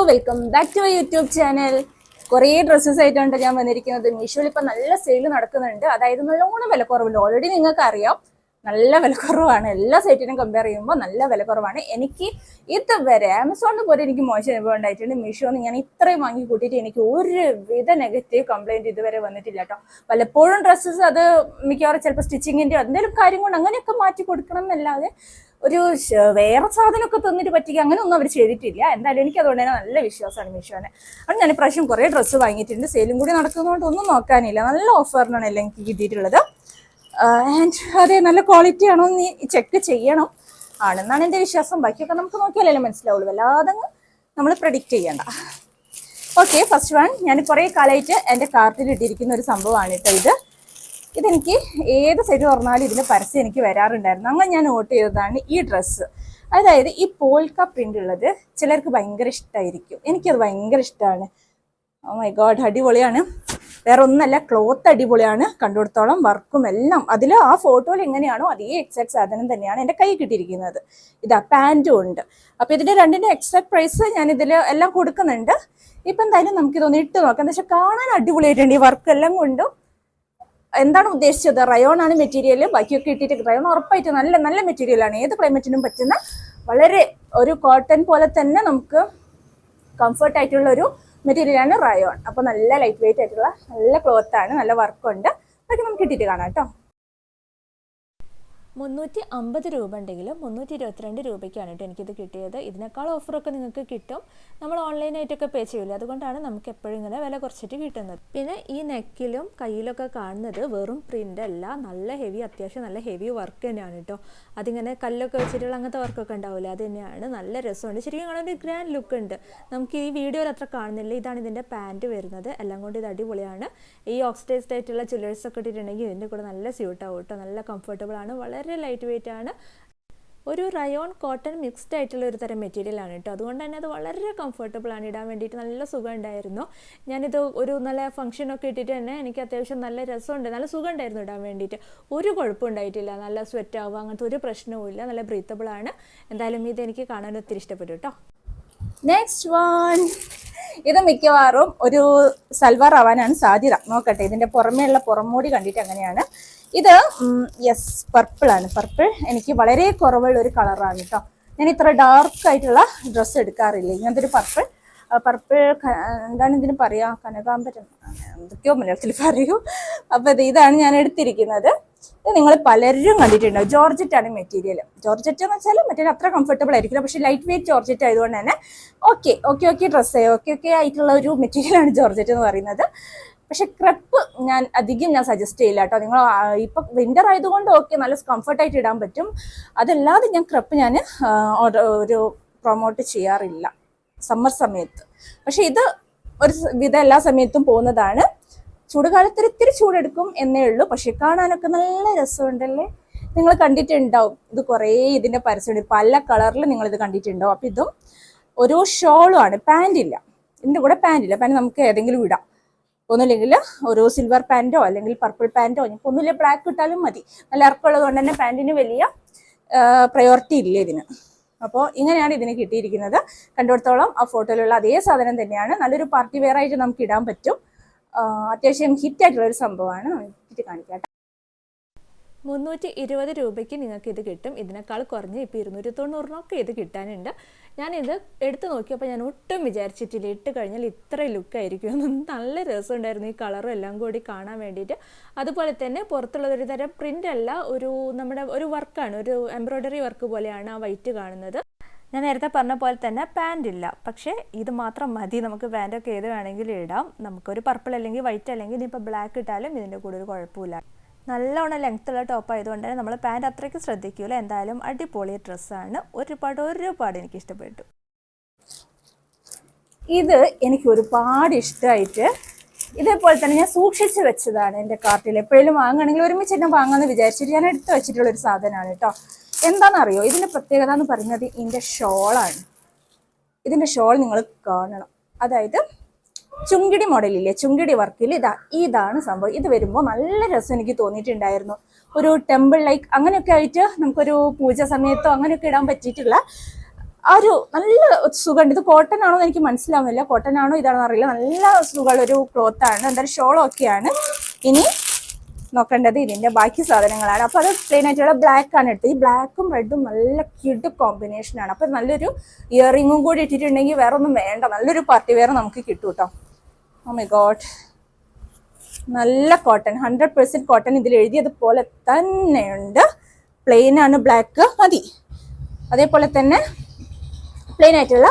Welcome back to YouTube channel. കുറേ dresses ആയിട്ടാണ് ഞാൻ വന്നിരിക്കുന്നത്. മീഷോയിൽ ഇപ്പം നല്ല സെയിൽ നടക്കുന്നുണ്ട്. അതായത് നല്ലോണം വിലക്കുറവുണ്ട്. ഓൾറെഡി നിങ്ങൾക്ക് അറിയാം, നല്ല വിലക്കുറവാണ്. എല്ലാ സൈറ്റിനും കമ്പയർ ചെയ്യുമ്പോൾ നല്ല വിലക്കുറവാണ്. എനിക്ക് ഇതുവരെ ആമസോണിൽ പോലെ എനിക്ക് മോശം അനുഭവം ഉണ്ടായിട്ടുണ്ട്. മീഷോന്ന് ഞാൻ ഇത്രയും വാങ്ങി കൂട്ടിയിട്ട് എനിക്ക് ഒരുവിധ നെഗറ്റീവ് കംപ്ലൈൻറ്റ് ഇതുവരെ വന്നിട്ടില്ല കേട്ടോ. പലപ്പോഴും ഡ്രസ്സസ് അത് മിക്കവാറും ചിലപ്പോൾ സ്റ്റിച്ചിങ്ങിൻ്റെ എന്തെങ്കിലും കാര്യം കൊണ്ട് അങ്ങനെയൊക്കെ മാറ്റി കൊടുക്കണം എന്നല്ലാതെ ഒരു വേറെ സാധനമൊക്കെ തന്നിട്ട് പറ്റിക്കുക അങ്ങനെ ഒന്നും അവർ ചെയ്തിട്ടില്ല. എന്തായാലും എനിക്ക് അതുകൊണ്ട് തന്നെ നല്ല വിശ്വാസമാണ് മീഷോനെ. അതുകൊണ്ട് ഞാൻ ഇപ്രാവശ്യം കുറേ ഡ്രസ്സ് വാങ്ങിയിട്ടുണ്ട്. സെയിലും കൂടി നടക്കുന്നതുകൊണ്ട് ഒന്നും നോക്കാനില്ല. നല്ല ഓഫറിനാണ് എല്ലാം എനിക്ക് കിട്ടിയിട്ടുള്ളത്. ആൻഡ് അതെ, നല്ല ക്വാളിറ്റി ആണോ എന്ന് ചെക്ക് ചെയ്യണം. ആണെന്നാണ് എൻ്റെ വിശ്വാസം. ബാക്കിയൊക്കെ നമുക്ക് നോക്കിയാലല്ലേ മനസ്സിലാവുള്ളൂ. വല്ലാതെ നമ്മൾ പ്രെഡിക്റ്റ് ചെയ്യണ്ട. ഓക്കെ, ഫസ്റ്റ് വൺ ഞാൻ കുറേ കാലമായിട്ട് എൻ്റെ കാർട്ടിൽ ഇട്ടിരിക്കുന്ന ഒരു സംഭവമാണ് കേട്ടോ. ഇതെനിക്ക് ഏത് സൈറ്റ് തുറന്നാലും ഇതിൻ്റെ പരസ്യം എനിക്ക് വരാറുണ്ടായിരുന്നു. അങ്ങനെ ഞാൻ നോട്ട് ചെയ്തതാണ് ഈ ഡ്രസ്സ്. അതായത് ഈ പോൾക്ക പ്രിൻ്റ് ഉള്ളത് ചിലർക്ക് ഭയങ്കര ഇഷ്ടമായിരിക്കും. എനിക്കത് ഭയങ്കര ഇഷ്ടമാണ്. ഓ മൈ ഗോഡ്, അടിപൊളിയാണ്. വേറെ ഒന്നല്ല, ക്ലോത്ത് അടിപൊളിയാണ്. കണ്ടുകൊടുത്തോളം വർക്കും എല്ലാം അതിൽ ആ ഫോട്ടോയിൽ എങ്ങനെയാണോ അതേ എക്സാക്ട് സാധനം തന്നെയാണ് എൻ്റെ കൈ കിട്ടിയിരിക്കുന്നത്. ഇതാ പാൻറ്റും ഉണ്ട്. അപ്പോൾ ഇതിൻ്റെ രണ്ടിൻ്റെ എക്സാക്ട് പ്രൈസ് ഞാൻ ഇതിൽ എല്ലാം കൊടുക്കുന്നുണ്ട്. ഇപ്പം എന്തായാലും നമുക്കിതൊന്ന് ഇട്ട് നോക്കാം. എന്താ വെച്ചാൽ കാണാൻ അടിപൊളിയായിട്ടുണ്ട്. ഈ വർക്കെല്ലാം കൊണ്ടും എന്താണ് ഉദ്ദേശിച്ചത്, റയോൺ ആണ് മെറ്റീരിയൽ. ബാക്കിയൊക്കെ ഇട്ടിട്ട് റയോൺ ഉറപ്പായിട്ട് നല്ല നല്ല മെറ്റീരിയലാണ്. ഏത് ക്ലൈമറ്റിനും പറ്റുന്ന വളരെ ഒരു കോട്ടൺ പോലെ തന്നെ നമുക്ക് കംഫർട്ട് ആയിട്ടുള്ള ഒരു മെറ്റീരിയലാണ് റയോൺ. അപ്പോൾ നല്ല ലൈറ്റ് വെയിറ്റ് ആയിട്ടുള്ള നല്ല ക്ലോത്താണ്, നല്ല വർക്കുണ്ട്. അതൊക്കെ നമുക്ക് ഇട്ടിട്ട് കാണാം കേട്ടോ. 350 രൂപ ഉണ്ടെങ്കിലും 322 രൂപയ്ക്കാണ് കേട്ടോ എനിക്കിത് കിട്ടിയത്. ഇതിനേക്കാൾ ഓഫറൊക്കെ നിങ്ങൾക്ക് കിട്ടും. നമ്മൾ ഓൺലൈനായിട്ടൊക്കെ പേ ചെയ്യില്ല. അതുകൊണ്ടാണ് നമുക്ക് എപ്പോഴും ഇങ്ങനെ വില കുറച്ചിട്ട് കിട്ടുന്നത്. പിന്നെ ഈ നെക്കിലും കയ്യിലൊക്കെ കാണുന്നത് വെറും പ്രിൻ്റ് അല്ല, നല്ല ഹെവി, അത്യാവശ്യം നല്ല ഹെവി വർക്ക് തന്നെയാണ് കേട്ടോ. അതിങ്ങനെ കല്ലൊക്കെ വെച്ചിട്ടുള്ള അങ്ങനത്തെ വർക്കൊക്കെ ഉണ്ടാവില്ല, അത് തന്നെയാണ്. നല്ല രസമുണ്ട്. ശരിക്കും കാണാൻ ഒരു ഗ്രാൻഡ് ലുക്ക് ഉണ്ട്. നമുക്ക് ഈ വീഡിയോയിൽ അത്ര കാണുന്നില്ല. ഇതാണ് ഇതിൻ്റെ പാൻറ്റ് വരുന്നത്. എല്ലാം കൊണ്ട് ഇത് അടിപൊളിയാണ്. ഈ ഓക്സിഡൈസ്ഡ് ആയിട്ടുള്ള ജ്വല്ലേഴ്സൊക്കെ ഇട്ടിട്ടുണ്ടെങ്കിൽ ഇതിൻ്റെ കൂടെ നല്ല സ്യൂട്ടാവും കേട്ടോ. നല്ല കംഫർട്ടബിൾ ആണ്, വളരെ ലൈറ്റ് വെയിറ്റ് ആണ്. ഒരു റയോൺ കോട്ടൺ മിക്സ്ഡ് ആയിട്ടുള്ള ഒരു തരം മെറ്റീരിയൽ ആണ് കേട്ടോ. അതുകൊണ്ട് തന്നെ അത് വളരെ കംഫർട്ടബിൾ ആണ്. ഇടാൻ വേണ്ടിയിട്ട് നല്ല സുഖം ഉണ്ടായിരുന്നു. ഞാനിത് ഒരു നല്ല ഫംഗ്ഷനൊക്കെ ഇട്ടിട്ട് തന്നെ എനിക്ക് അത്യാവശ്യം നല്ല രസമുണ്ട്, നല്ല സുഖം ഉണ്ടായിരുന്നു ഇടാൻ വേണ്ടിയിട്ട്. ഒരു കുഴപ്പം ഉണ്ടായിട്ടില്ല. നല്ല സ്വെറ്റ് ആവുക അങ്ങനത്തെ ഒരു പ്രശ്നവും ഇല്ല. നല്ല ബ്രീത്തബിൾ ആണ്. എന്തായാലും ഇത് എനിക്ക് കാണാൻ ഒത്തിരി ഇഷ്ടപ്പെട്ടു കേട്ടോ. നെക്സ്റ്റ് വൺ, ഇത് മിക്കവാറും ഒരു സൽവാർ ആവാനാണ് സാധ്യത. നോക്കട്ടെ, ഇതിൻ്റെ പുറമേയുള്ള പുറമോടി കണ്ടിട്ട് അങ്ങനെയാണ്. ഇത് യെസ്, പർപ്പിളാണ്. പർപ്പിൾ എനിക്ക് വളരെ കുറവുള്ള ഒരു കളറാണ് കേട്ടോ. ഞാൻ ഇത്ര ഡാർക്ക് ആയിട്ടുള്ള ഡ്രസ്സ് എടുക്കാറില്ല. ഇങ്ങനത്തെ ഒരു പർപ്പിൾ എന്താണ് ഇതിന് പറയുക, കനകാംബരം എന്തൊക്കെയോ മലയാളത്തിൽ പറയൂ. അപ്പോൾ ഇതാണ് ഞാൻ എടുത്തിരിക്കുന്നത്. ഇത് നിങ്ങൾ പലരും കണ്ടിട്ടുണ്ടാവും. ജോർജറ്റ് ആണ് മെറ്റീരിയൽ. ജോർജറ്റ് എന്ന് വെച്ചാൽ മറ്റേ അത്ര കംഫർട്ടബിൾ ആയിരിക്കില്ല, പക്ഷേ ലൈറ്റ് വെയിറ്റ് ജോർജറ്റ് ആയതുകൊണ്ട് തന്നെ ഓക്കെ ഡ്രസ്സ് ഓക്കെ ആയിട്ടുള്ള ഒരു മെറ്റീരിയലാണ് ജോർജറ്റ് എന്ന് പറയുന്നത്. പക്ഷെ ക്രെപ്പ് ഞാൻ സജസ്റ്റ് ചെയ്യില്ല കേട്ടോ. നിങ്ങൾ ഇപ്പം വിൻ്റർ ആയതുകൊണ്ട് ഓക്കെ, നല്ല കംഫർട്ടായിട്ട് ഇടാൻ പറ്റും. അതല്ലാതെ ഞാൻ ക്രെപ്പ് ഒരു പ്രൊമോട്ട് ചെയ്യാറില്ല സമ്മർ സമയത്ത്. പക്ഷെ ഇത് ഒരു വിധം എല്ലാ സമയത്തും പോകുന്നതാണ്. ചൂടുകാലത്ത് ഇത്തിരി ചൂടെടുക്കും എന്നേ ഉള്ളൂ. പക്ഷെ കാണാനൊക്കെ നല്ല രസമുണ്ടല്ലേ. നിങ്ങൾ കണ്ടിട്ടുണ്ടാവും, ഇത് കുറേ ഇതിൻ്റെ പരസ്യമുണ്ട്, പല കളറിൽ നിങ്ങളിത് കണ്ടിട്ടുണ്ടാവും. അപ്പം ഇതും ഒരു ഷോളും ആണ്. പാൻറ്റില്ല, ഇതിൻ്റെ കൂടെ പാൻറ്റില്ല. പാൻറ്റ് നമുക്ക് ഏതെങ്കിലും ഇടാം. ഒന്നുമില്ലെങ്കിൽ ഒരു സിൽവർ പാൻറ്റോ അല്ലെങ്കിൽ പർപ്പിൾ പാൻറ്റോ, ഇനിയിപ്പോൾ ഒന്നുമില്ല ബ്ലാക്ക് ഇട്ടാലും മതി. നല്ല ഇറക്കമുള്ളത് കൊണ്ട് തന്നെ പാൻറ്റിന് വലിയ പ്രയോറിറ്റി ഇല്ല ഇതിന്. അപ്പോൾ ഇങ്ങനെയാണ് ഇതിന് കിട്ടിയിരിക്കുന്നത്. കണ്ടിടത്തോളം ആ ഫോട്ടോയിലുള്ള അതേ സാധനം തന്നെയാണ്. നല്ലൊരു പാർട്ടി വെയർ ആയിട്ട് നമുക്ക് ഇടാൻ പറ്റും. അത്യാവശ്യം ഹിറ്റായിട്ടുള്ളൊരു സംഭവമാണ്. ഇത് കാണിക്കാം. 320 രൂപയ്ക്ക് നിങ്ങൾക്ക് ഇത് കിട്ടും. ഇതിനേക്കാൾ കുറഞ്ഞ് ഇപ്പോൾ 290 ഇത് കിട്ടാനുണ്ട്. ഞാനിത് എടുത്ത് നോക്കിയപ്പോൾ ഞാൻ ഒട്ടും വിചാരിച്ചിട്ടില്ല ഇട്ട് കഴിഞ്ഞാൽ ഇത്ര ലുക്കായിരിക്കും. നല്ല രസമുണ്ടായിരുന്നു ഈ കളറും എല്ലാം കൂടി കാണാൻ വേണ്ടിയിട്ട്. അതുപോലെ തന്നെ പുറത്തുള്ളതൊരു തരം പ്രിൻ്റ് അല്ല, നമ്മുടെ ഒരു വർക്കാണ്, ഒരു എംബ്രോയ്ഡറി വർക്ക് പോലെയാണ് ആ വൈറ്റ് കാണുന്നത്. ഞാൻ നേരത്തെ പറഞ്ഞ പോലെ തന്നെ പാൻറ് ഇല്ല, പക്ഷേ ഇത് മാത്രം മതി. നമുക്ക് പാൻറ്റൊക്കെ ഏത് വേണമെങ്കിലും ഇടാം. നമുക്കൊരു പർപ്പിൾ അല്ലെങ്കിൽ വൈറ്റ് അല്ലെങ്കിൽ ഇനിയിപ്പോൾ ബ്ലാക്ക് ഇട്ടാലും ഇതിൻ്റെ കൂടെ ഒരു കുഴപ്പമില്ല. നല്ലോണം ലെങ്ത്തുള്ള ടോപ്പ് ആയതുകൊണ്ട് തന്നെ നമ്മൾ പാൻറ്റ് അത്രയ്ക്ക് ശ്രദ്ധിക്കില്ല. എന്തായാലും അടിപൊളി ഡ്രസ്സാണ്. ഒരുപാട് എനിക്ക് ഇഷ്ടപ്പെട്ടു. ഇത് എനിക്ക് ഒരുപാട് ഇഷ്ടമായിട്ട് ഇതേപോലെ തന്നെ ഞാൻ സൂക്ഷിച്ച് വെച്ചതാണ് എൻ്റെ കാർട്ടിൽ. എപ്പോഴും വാങ്ങുകയാണെങ്കിൽ ഒരുമിച്ച് തന്നെ വാങ്ങാമെന്ന് വിചാരിച്ചിട്ട് ഞാൻ എടുത്ത് വെച്ചിട്ടുള്ളൊരു സാധനമാണ് കേട്ടോ. എന്താണെന്നറിയോ, ഇതിൻ്റെ പ്രത്യേകത എന്ന് പറയുന്നത് ഇതിൻ്റെ ഷോളാണ്. ഇതിൻ്റെ ഷോൾ നിങ്ങൾ കാണണം. അതായത് ചുങ്കിടി മോഡലില്ലേ, ചുങ്കിടി വർക്കിൽ ഇതാണ് സംഭവം. ഇത് വരുമ്പോൾ നല്ല രസം എനിക്ക് തോന്നിയിട്ടുണ്ടായിരുന്നു. ഒരു ടെമ്പിൾ ലൈക്ക് അങ്ങനെയൊക്കെ ആയിട്ട് നമുക്കൊരു പൂജ സമയത്തോ അങ്ങനെയൊക്കെ ഇടാൻ പറ്റിയിട്ടുള്ള ആ ഒരു നല്ല സുഖമുണ്ട്. ഇത് കോട്ടൺ ആണോ എന്ന് എനിക്ക് മനസ്സിലാവുന്നില്ല, കോട്ടൺ ആണോ ഇതാണോ അറിയില്ല. നല്ല സുഖമുള്ളൊരു ക്ലോത്ത് ആണ്. എന്തായാലും ഷോളൊക്കെയാണ്. ഇനി നോക്കേണ്ടത് ഇതിന്റെ ബാക്കി സാധനങ്ങളാണ്. അപ്പൊ അത് പ്ലെയിൻ ആയിട്ടുള്ള ബ്ലാക്ക് ആണ് എടുത്തത്. ഈ ബ്ലാക്കും റെഡും നല്ല ക്യൂട്ട് കോമ്പിനേഷൻ ആണ്. അപ്പൊ നല്ലൊരു ഇയറിങ്ങും കൂടി ഇട്ടിട്ടുണ്ടെങ്കിൽ വേറെ ഒന്നും വേണ്ട, നല്ലൊരു പാർട്ടി വെയർ നമുക്ക് കിട്ടും കേട്ടോ. ഓ മൈ ഗോഡ്, നല്ല കോട്ടൺ, 100% കോട്ടൺ. ഇതിൽ എഴുതിയതുപോലെ തന്നെയുണ്ട്. പ്ലെയിൻ ആണ്, ബ്ലാക്ക് മതി. അതേപോലെ തന്നെ പ്ലെയിൻ ആയിട്ടുള്ള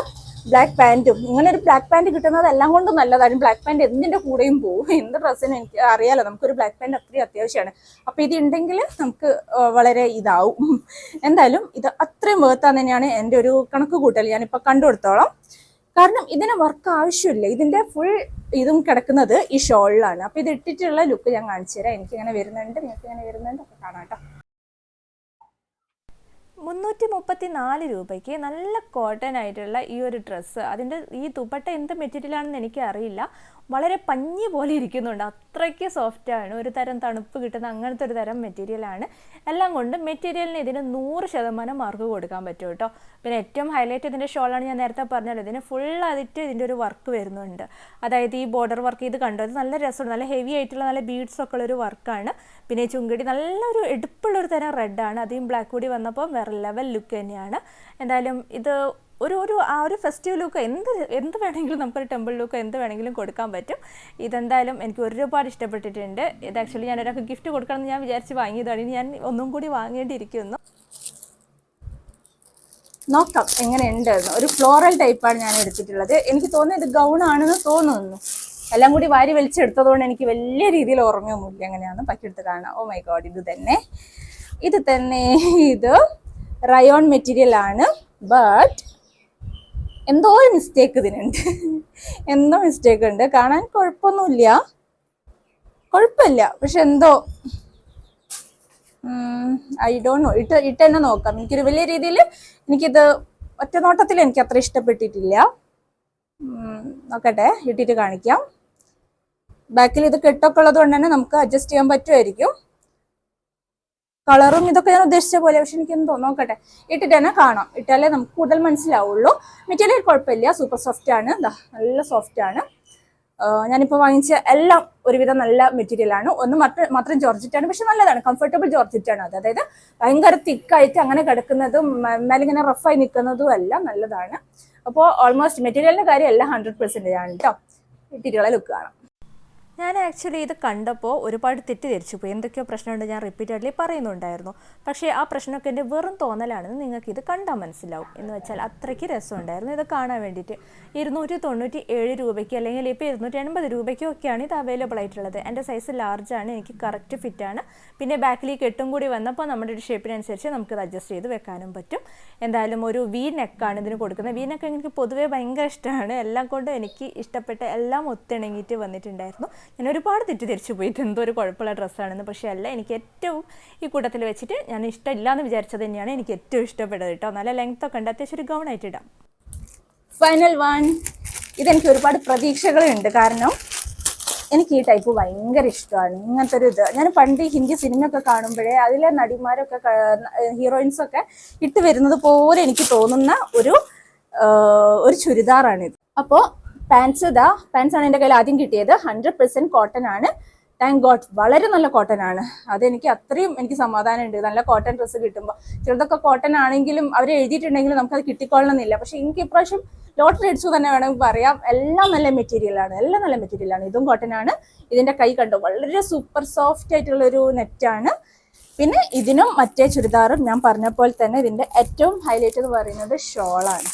ബ്ലാക്ക് പാൻറ്റും. ഇങ്ങനെ ഒരു ബ്ലാക്ക് പാൻറ് കിട്ടുന്നത് എല്ലാം കൊണ്ടും നല്ലതാണ്. ബ്ലാക്ക് പാൻറ് എന്തിൻ്റെ കൂടെയും പോകും, എന്ത് ഡ്രസ്സിനും. എനിക്ക് അറിയാലോ, നമുക്കൊരു ബ്ലാക്ക് പാൻറ് അത്രയും അത്യാവശ്യമാണ്. അപ്പോൾ ഇത് ഉണ്ടെങ്കിൽ നമുക്ക് വളരെ ഇതാവും. എന്തായാലും ഇത് അത്രയും വേർത്താന്ന് തന്നെയാണ് എൻ്റെ ഒരു കണക്ക് കൂട്ടൽ. ഞാനിപ്പോൾ കണ്ടുകൊടുത്തോളാം. കാരണം ഇതിന് വർക്ക് ആവശ്യമില്ല. ഇതിൻ്റെ ഫുൾ ഇതും കിടക്കുന്നത് ഈ ഷോളിലാണ്. അപ്പോൾ ഇത് ഇട്ടിട്ടുള്ള ലുക്ക് ഞാൻ കാണിച്ചു തരാം. എനിക്കിങ്ങനെ വരുന്നുണ്ട്, നിങ്ങൾക്ക് ഇങ്ങനെ വരുന്നുണ്ട്, ഒക്കെ കാണാം കേട്ടോ. 334 രൂപയ്ക്ക് നല്ല കോട്ടൺ ആയിട്ടുള്ള ഈ ഒരു ഡ്രസ്സ്. അതിൻ്റെ ഈ ദുപ്പട്ട എന്ത് മെറ്റീരിയലാണെന്ന് എനിക്ക് അറിയില്ല, വളരെ പഞ്ഞി പോലെ ഇരിക്കുന്നുണ്ട്. അത്രയ്ക്ക് സോഫ്റ്റാണ്, ഒരു തരം തണുപ്പ് കിട്ടുന്ന അങ്ങനത്തെ ഒരു തരം മെറ്റീരിയലാണ്. എല്ലാം കൊണ്ട് മെറ്റീരിയലിന് ഇതിന് 100% മാർക്ക് കൊടുക്കാൻ പറ്റും കേട്ടോ. പിന്നെ ഏറ്റവും ഹൈലൈറ്റ് ഇതിൻ്റെ ഷോളാണ്. ഞാൻ നേരത്തെ പറഞ്ഞല്ലോ, ഇതിന് ഫുള്ളായിട്ട് ഇതിൻ്റെ ഒരു വർക്ക് വരുന്നുണ്ട്. അതായത് ഈ ബോർഡർ വർക്ക് ഇത് കണ്ടോ, ഇത് നല്ല രസമുണ്ട്, നല്ല ഹെവി ആയിട്ടുള്ള നല്ല ബീഡ്സ് ഒക്കെ ഉള്ളൊരു വർക്കാണ്. പിന്നെ ചുങ്കടി നല്ലൊരു എടുപ്പുള്ളൊരു തരം റെഡാണ്. അധികം ബ്ലാക്ക് കൂടി വന്നപ്പോൾ വേറെ ലെവൽ ലുക്ക് തന്നെയാണ്. എന്തായാലും ഇത് ആ ഒരു ഫെസ്റ്റീവ് ലുക്ക് എന്ത് വേണമെങ്കിലും, നമുക്കൊരു ടെമ്പിൾ ലുക്ക് എന്ത് വേണമെങ്കിലും കൊടുക്കാൻ പറ്റും. ഇതെന്തായാലും എനിക്ക് ഒരുപാട് ഇഷ്ടപ്പെട്ടിട്ടുണ്ട്. ഇത് ആക്ച്വലി ഞാൻ ഒരാൾക്ക് ഗിഫ്റ്റ് കൊടുക്കണമെന്ന് ഞാൻ വിചാരിച്ച് വാങ്ങിയതാണ്. ഇനി ഞാൻ ഒന്നും കൂടി വാങ്ങേണ്ടിയിരിക്കുന്നു. നോക്കാം എങ്ങനെയുണ്ട്. ഒരു ഫ്ലോറൽ ടൈപ്പാണ് ഞാൻ എടുത്തിട്ടുള്ളത്. എനിക്ക് തോന്നുന്നത് ഇത് ഗൗൺ ആണെന്ന് തോന്നുന്നു. എല്ലാം കൂടി വാരി വലിച്ചെടുത്തതുകൊണ്ട് എനിക്ക് വലിയ രീതിയിൽ ഓർമ്മയൊന്നുമില്ല എങ്ങനെയാണെന്ന്. പറ്റിയെടുത്ത് കാണാം. ഓ മൈ ഗോഡ്, ഇത് തന്നെ ഇത് റയോൺ മെറ്റീരിയൽ ആണ്. ബട്ട് എന്തോ ഒരു മിസ്റ്റേക്ക് ഇതിനുണ്ട്. എന്തോ മിസ്റ്റേക്ക് ഉണ്ട്. കാണാൻ കുഴപ്പമില്ല, പക്ഷെ എന്തോ ഐ ഡോണ്ട് നോ. ഇട്ട് തന്നെ നോക്കാം. എനിക്കൊരു വലിയ രീതിയിൽ എനിക്കിത് ഒറ്റ നോട്ടത്തിൽ എനിക്ക് അത്ര ഇഷ്ടപ്പെട്ടിട്ടില്ല. നോക്കട്ടെ, ഇട്ടിട്ട് കാണിക്കാം. ബാക്കിൽ ഇത് കെട്ടൊക്കെ ഉള്ളത് കൊണ്ട് തന്നെ നമുക്ക് അഡ്ജസ്റ്റ് ചെയ്യാൻ പറ്റുമായിരിക്കും. കളറും ഇതൊക്കെ ഞാൻ ഉദ്ദേശിച്ച പോലെ, പക്ഷെ എനിക്ക് എന്തോ നോക്കട്ടെ, ഇട്ടിട്ട് തന്നെ കാണാം. ഇട്ടാലേ നമുക്ക് കൂടുതൽ മനസ്സിലാവുള്ളൂ. മെറ്റീരിയൽ കുഴപ്പമില്ല, സൂപ്പർ സോഫ്റ്റ് ആണ്. നല്ല സോഫ്റ്റ് ആണ്. ഞാനിപ്പോൾ വാങ്ങിച്ച എല്ലാം ഒരുവിധം നല്ല മെറ്റീരിയൽ ആണ്. ഒന്ന് മാത്രം ജോർജറ്റാണ്, പക്ഷെ നല്ലതാണ്, കംഫർട്ടബിൾ ജോർജറ്റാണ്. അതായത് ഭയങ്കര തിക്കായിട്ട് അങ്ങനെ കിടക്കുന്നതും മേലിങ്ങനെ റഫായി നിൽക്കുന്നതും എല്ലാം നല്ലതാണ്. അപ്പോൾ ഓൾമോസ്റ്റ് മെറ്റീരിയലിൻ്റെ കാര്യം എല്ലാം 100% ആണ് കേട്ടോ. മെറ്റീരിയലെ ലുക്ക് കാണാം. ഞാൻ ആക്ച്വലി ഇത് കണ്ടപ്പോൾ ഒരുപാട് തെറ്റിദ്ധരിച്ചു പോയി. എന്തൊക്കെയോ പ്രശ്നമുണ്ട് ഞാൻ റിപ്പീറ്റഡ്ലി പറയുന്നുണ്ടായിരുന്നു. പക്ഷേ ആ പ്രശ്നമൊക്കെ എൻ്റെ വെറും തോന്നലാണെന്ന് നിങ്ങൾക്ക് ഇത് കണ്ടാൽ മനസ്സിലാവും. എന്ന് വെച്ചാൽ അത്രയ്ക്ക് രസമുണ്ടായിരുന്നു ഇത് കാണാൻ വേണ്ടിയിട്ട്. 297 രൂപയ്ക്ക് അല്ലെങ്കിൽ ഇപ്പോൾ 280 രൂപയ്ക്കും ഒക്കെയാണ് ഇത് അവൈലബിൾ ആയിട്ടുള്ളത്. എൻ്റെ സൈസ് ലാർജാണ്, എനിക്ക് കറക്റ്റ് ഫിറ്റാണ്. പിന്നെ ബാക്കിൽ കെട്ടും കൂടി വന്നപ്പോൾ നമ്മുടെ ഒരു ഷേപ്പിനനുസരിച്ച് നമുക്കിത് അഡ്ജസ്റ്റ് ചെയ്ത് വെക്കാനും പറ്റും. എന്തായാലും ഒരു വി നെക്കാണ് ഇതിന് കൊടുക്കുന്നത്. വി നെക്ക് എനിക്ക് പൊതുവേ ഭയങ്കര ഇഷ്ടമാണ്. എല്ലാം കൊണ്ടും എനിക്ക് ഇഷ്ടപ്പെട്ട എല്ലാം ഒത്തിണങ്ങിയിട്ട് വന്നിട്ടുണ്ടായിരുന്നു. ഞാൻ ഒരുപാട് തെറ്റിദ്ധരിച്ചു പോയി ഇതെന്തോ ഒരു കുഴപ്പമുള്ള ഡ്രസ്സാണെന്ന്. പക്ഷേ അല്ല, എനിക്ക് ഏറ്റവും ഈ കൂട്ടത്തിൽ വെച്ചിട്ട് ഞാൻ ഇഷ്ടമില്ല എന്ന് വിചാരിച്ചത് തന്നെയാണ് എനിക്ക് ഏറ്റവും ഇഷ്ടപ്പെട്ടത് കേട്ടോ. നല്ല ലെങ്ത് ഒക്കെ ഉണ്ട്, അത്യാവശ്യം ഒരു ഗൗൺ ആയിട്ട് ഇടാം. Final one. ഇതെനിക്ക് ഒരുപാട് പ്രതീക്ഷകളുണ്ട്. കാരണം എനിക്ക് ഈ ടൈപ്പ് ഭയങ്കര ഇഷ്ടമാണ്. ഇങ്ങനത്തെ ഒരു ഇത് ഞാൻ പണ്ട് ഹിന്ദി സിനിമയൊക്കെ കാണുമ്പോഴേ അതിലെ നടിമാരൊക്കെ ഹീറോയിൻസൊക്കെ ഇട്ട് വരുന്നത് പോലെ എനിക്ക് തോന്നുന്ന ഒരു ചുരിദാറാണിത്. അപ്പോൾ പാൻസ് ആണ് എൻ്റെ കയ്യിൽ ആദ്യം കിട്ടിയത്. 100% കോട്ടൺ ആണ്. താങ്ക് ഗോഡ്, വളരെ നല്ല കോട്ടൺ ആണ്. അതെനിക്ക് അത്രയും എനിക്ക് സമാധാനമുണ്ട് നല്ല കോട്ടൺ ഡ്രസ്സ് കിട്ടുമ്പോൾ. ചിലതൊക്കെ കോട്ടൺ ആണെങ്കിലും അവർ എഴുതിയിട്ടുണ്ടെങ്കിലും നമുക്കത് കിട്ടിക്കൊള്ളണമെന്നില്ല. പക്ഷെ എനിക്ക് ഇപ്രാവശ്യം ലോട്ടറി അടിച്ചു തന്നെ വേണമെങ്കിൽ പറയാം. എല്ലാം നല്ല മെറ്റീരിയലാണ്. ഇതും കോട്ടൺ ആണ്. ഇതിൻ്റെ കൈ കണ്ടോ, വളരെ സൂപ്പർ സോഫ്റ്റ് ആയിട്ടുള്ളൊരു നെറ്റാണ്. പിന്നെ ഇതിനും മറ്റേ ചുരിദാറും ഞാൻ പറഞ്ഞ പോലെ തന്നെ ഇതിൻ്റെ ഏറ്റവും ഹൈലൈറ്റ് എന്ന് പറയുന്നത് ഷോളാണ്.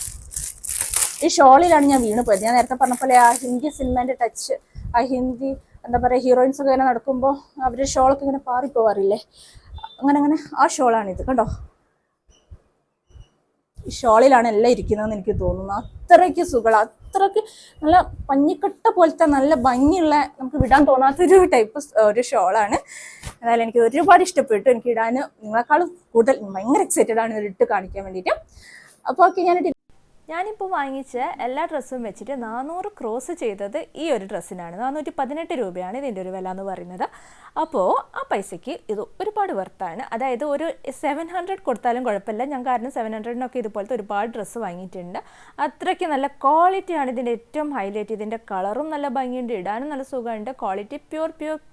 ഈ ഷോളിലാണ് ഞാൻ വീണ് പോയത്. ഞാൻ നേരത്തെ പറഞ്ഞ പോലെ ആ ഹിന്ദി സിനിമേൻ്റെ ടച്ച്, ആ ഹിന്ദി എന്താ പറയുക ഹീറോയിൻസ് ഒക്കെ ഇങ്ങനെ നടക്കുമ്പോൾ അവരുടെ ഷോളൊക്കെ ഇങ്ങനെ പാറിപ്പോവാറില്ലേ, അങ്ങനെ ആ ഷോളാണിത്. കണ്ടോ, ഈ ഷോളിലാണ് എല്ലാം ഇരിക്കുന്നതെന്ന് എനിക്ക് തോന്നുന്നു. അത്രയ്ക്ക് സുഖം, അത്രയ്ക്ക് നല്ല പഞ്ഞിക്കട്ട പോലത്തെ നല്ല ഭംഗിയുള്ള, നമുക്ക് വിടാൻ തോന്നാത്തൊരു ടൈപ്പ് ഒരു ഷോളാണ്. എന്നാലും എനിക്ക് ഒരുപാട് ഇഷ്ടപ്പെട്ടു. എനിക്ക് ഇടാൻ നിങ്ങളെക്കാളും കൂടുതൽ ഭയങ്കര എക്സൈറ്റഡ് ആണ് ഇട്ട് കാണിക്കാൻ വേണ്ടിയിട്ട്. അപ്പോൾ ഓക്കെ, ഞാനിട്ട് ഞാനിപ്പോൾ വാങ്ങിച്ച എല്ലാ ഡ്രസ്സും വെച്ചിട്ട് 400 ക്രോസ് ചെയ്തത് ഈ ഒരു ഡ്രസ്സിനാണ്. 418 രൂപയാണ് ഇതിൻ്റെ ഒരു വില എന്ന് പറയുന്നത്. അപ്പോൾ ആ പൈസയ്ക്ക് ഇത് ഒരുപാട് വർത്താണ്. അതായത് ഒരു 700 കൊടുത്താലും കുഴപ്പമില്ല. ഞാൻ കാരണം 700-നൊക്കെ ഇതുപോലത്തെ ഒരുപാട് ഡ്രസ്സ് വാങ്ങിയിട്ടുണ്ട്. അത്രയ്ക്ക് നല്ല ക്വാളിറ്റിയാണ് ഇതിൻ്റെ ഏറ്റവും ഹൈലൈറ്റ്. ഇതിൻ്റെ കളറും നല്ല ഭംഗിയുണ്ട്, ഇടാനും നല്ല സുഖമുണ്ട്. ക്വാളിറ്റി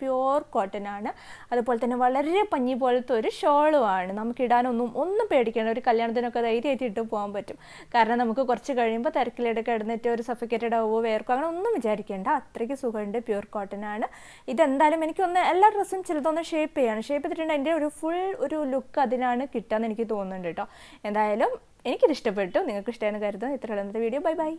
പ്യൂർ കോട്ടൺ ആണ്. അതുപോലെ തന്നെ വളരെ പഞ്ഞി പോലത്തെ ഒരു ഷോളുമാണ്. നമുക്ക് ഇടാനൊന്നും പേടിക്കേണ്ട. ഒരു കല്യാണത്തിനൊക്കെ ധൈര്യമായിട്ട് ഇട്ട് പോകാൻ പറ്റും. കാരണം നമുക്ക് കുറച്ച് കഴിയുമ്പോൾ തിരക്കിലെടുക്കെ കിടന്നിട്ട് ഒരു സഫിക്കേറ്റഡ് ആവുമോ വേർക്കോ അങ്ങനെ ഒന്നും വിചാരിക്കേണ്ട. അത്രയ്ക്ക് സുഖമുണ്ട്, പ്യൂർ കോട്ടൺ ആണ്. ഇതെന്തായാലും എനിക്കൊന്ന് എല്ലാ ഡ്രസ്സും ചിലതൊന്ന് ഷേപ്പ് ചെയ്തിട്ടുണ്ട്. അതിൻ്റെ ഒരു ഫുൾ ഒരു ലുക്ക് അതിനാണ് കിട്ടാമെന്ന് എനിക്ക് തോന്നുന്നുണ്ട് കേട്ടോ. എന്തായാലും എനിക്കിത് ഇഷ്ടപ്പെട്ടു. നിങ്ങൾക്ക് ഇഷ്ടമായെന്ന് കരുതുന്നു. ഇത്രയുള്ള വീഡിയോ. ബൈ.